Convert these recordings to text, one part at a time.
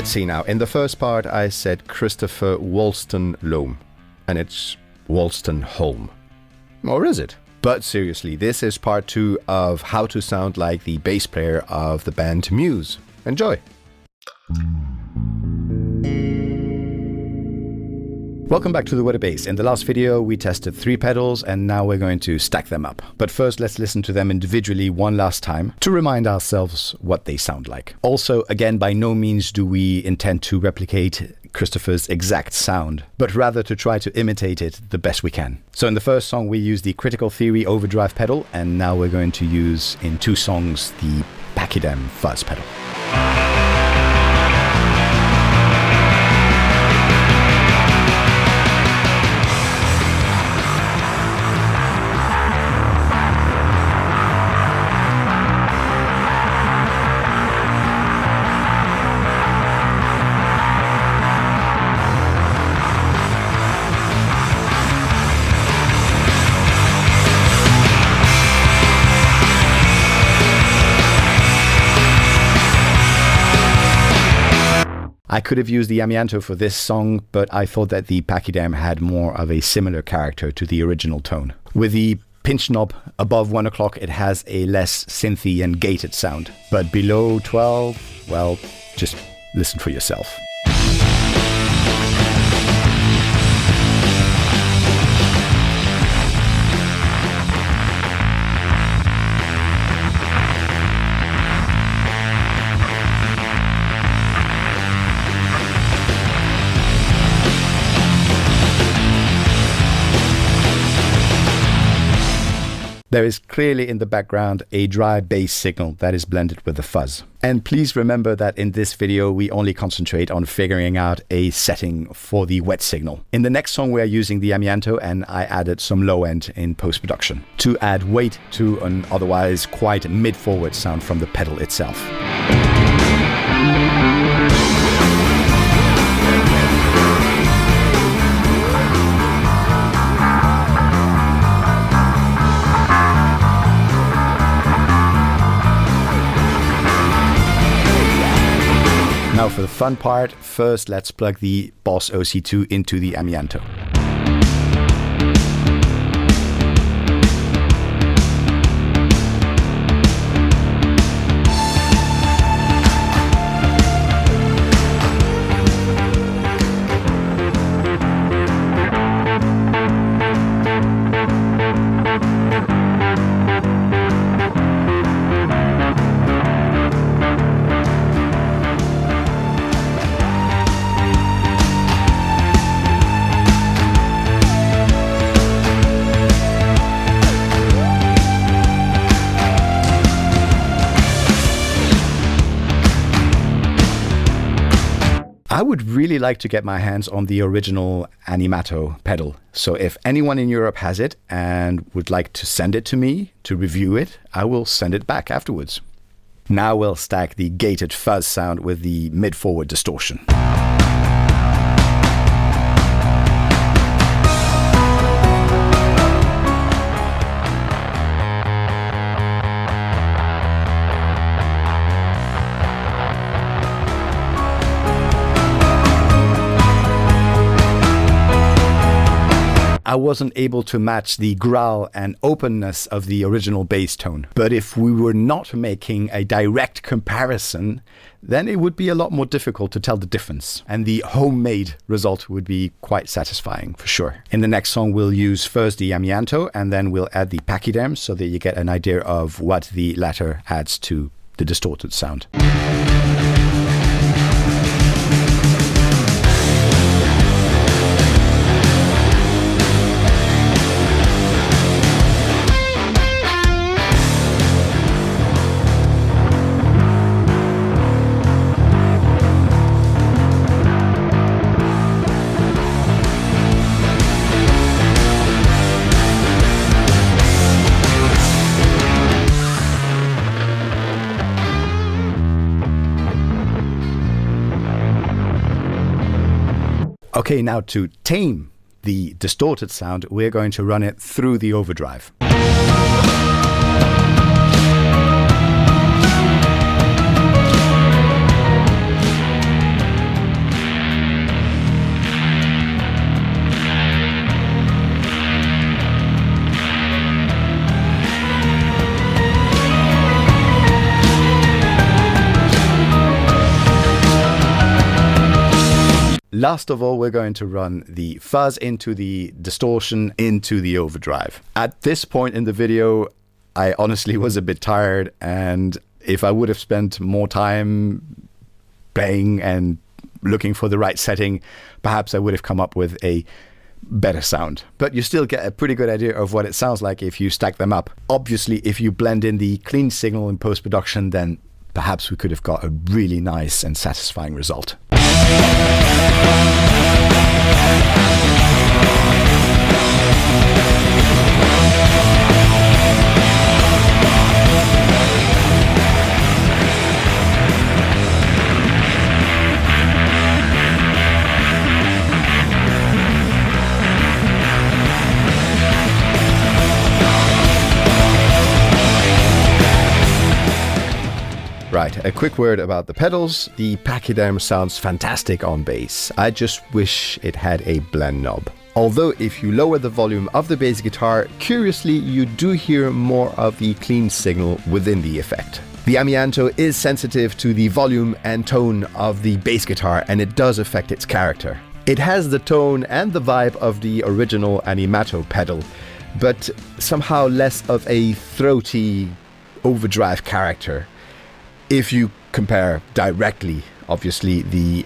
Let's see now. In the first part, I said Christopher Wolstenholme, and it's Wolstenholme. Or is it? But seriously, this is part 2 of how to sound like the bass player of the band Muse. Enjoy! Welcome back to The Wetterbass. In the last video we tested 3 pedals and now we're going to stack them up. But first let's listen to them individually one last time to remind ourselves what they sound like. Also, again, by no means do we intend to replicate Christopher's exact sound, but rather to try to imitate it the best we can. So in the first song we used the Critical Theory overdrive pedal, and now we're going to use in 2 songs the Pachyderm fuzz pedal. I could have used the Amianto for this song, but I thought that the Pachyderm had more of a similar character to the original tone. With the pinch knob above 1 o'clock, it has a less synthy and gated sound. But below 12, well, just listen for yourself. There is clearly in the background a dry bass signal that is blended with the fuzz. And please remember that in this video we only concentrate on figuring out a setting for the wet signal. In the next song we are using the Amianto, and I added some low end in post-production to add weight to an otherwise quite mid-forward sound from the pedal itself. Now for the fun part, first let's plug the Boss OC2 into the Amianto. I would really like to get my hands on the original Amianto pedal. So if anyone in Europe has it and would like to send it to me to review it, I will send it back afterwards. Now we'll stack the gated fuzz sound with the mid-forward distortion. I wasn't able to match the growl and openness of the original bass tone. But if we were not making a direct comparison, then it would be a lot more difficult to tell the difference. And the homemade result would be quite satisfying, for sure. In the next song, we'll use first the Amianto, and then we'll add the Pachyderm so that you get an idea of what the latter adds to the distorted sound. Okay, now to tame the distorted sound, we're going to run it through the overdrive. Last of all, we're going to run the fuzz into the distortion into the overdrive. At this point in the video, I honestly was a bit tired, and if I would have spent more time playing and looking for the right setting, perhaps I would have come up with a better sound. But you still get a pretty good idea of what it sounds like if you stack them up. Obviously, if you blend in the clean signal in post-production, then perhaps we could have got a really nice and satisfying result. Right, a quick word about the pedals. The Pachyderm sounds fantastic on bass. I just wish it had a blend knob. Although if you lower the volume of the bass guitar, curiously you do hear more of the clean signal within the effect. The Amianto is sensitive to the volume and tone of the bass guitar, and it does affect its character. It has the tone and the vibe of the original Amianto pedal, but somehow less of a throaty overdrive character. If you compare directly, obviously, the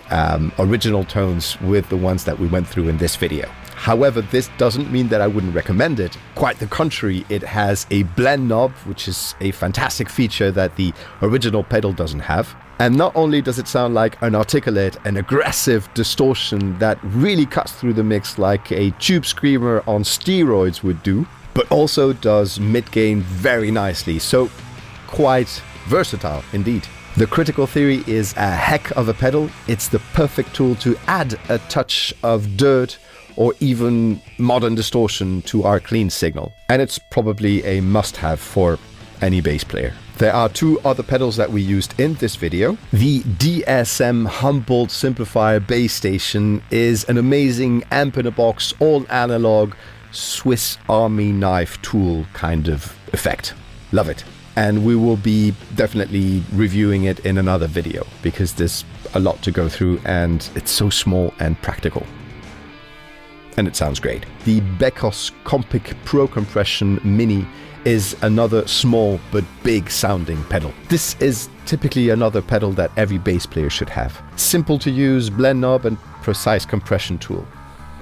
original tones with the ones that we went through in this video. However, this doesn't mean that I wouldn't recommend it. Quite the contrary, it has a blend knob, which is a fantastic feature that the original pedal doesn't have. And not only does it sound like an articulate and aggressive distortion that really cuts through the mix like a tube screamer on steroids would do, but also does mid-gain very nicely. So quite versatile indeed. The Critical Theory is a heck of a pedal. It's the perfect tool to add a touch of dirt or even modern distortion to our clean signal. And it's probably a must-have for any bass player. There are two other pedals that we used in this video. The DSM Humboldt simplifier bass station is an amazing amp-in-a-box, all analog, Swiss Army knife tool kind of effect. Love it. And we will be definitely reviewing it in another video because there's a lot to go through and it's so small and practical. And it sounds great. The Becos Pro Compression Mini is another small but big sounding pedal. This is typically another pedal that every bass player should have. Simple to use, blend knob and precise compression tool.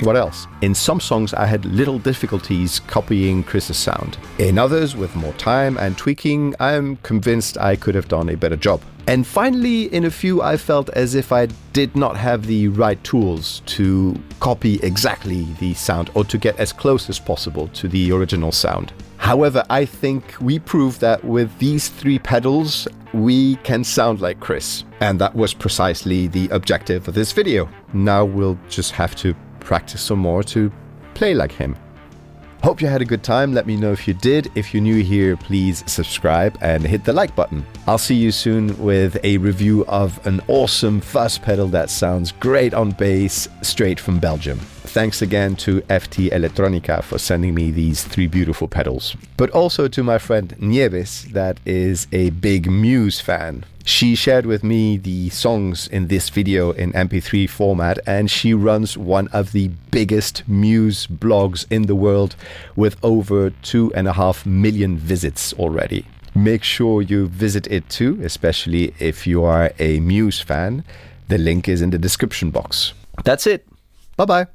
What else? In some songs I had little difficulties copying Chris's sound. In others, with more time and tweaking, I am convinced I could have done a better job. And finally, in a few I felt as if I did not have the right tools to copy exactly the sound or to get as close as possible to the original sound. However, I think we proved that with these three pedals, we can sound like Chris. And that was precisely the objective of this video. Now we'll just have to practice some more to play like him. Hope you had a good time. Let me know if you did. If you're new here, please subscribe and hit the like button. I'll see you soon with a review of an awesome fuzz pedal that sounds great on bass, straight from Belgium. Thanks again to FTelettronica for sending me these three beautiful pedals. But also to my friend Nieves, that is a big Muse fan. She shared with me the songs in this video in MP3 format, and she runs one of the biggest Muse blogs in the world with over 2.5 million visits already. Make sure you visit it too, especially if you are a Muse fan. The link is in the description box. That's it. Bye-bye.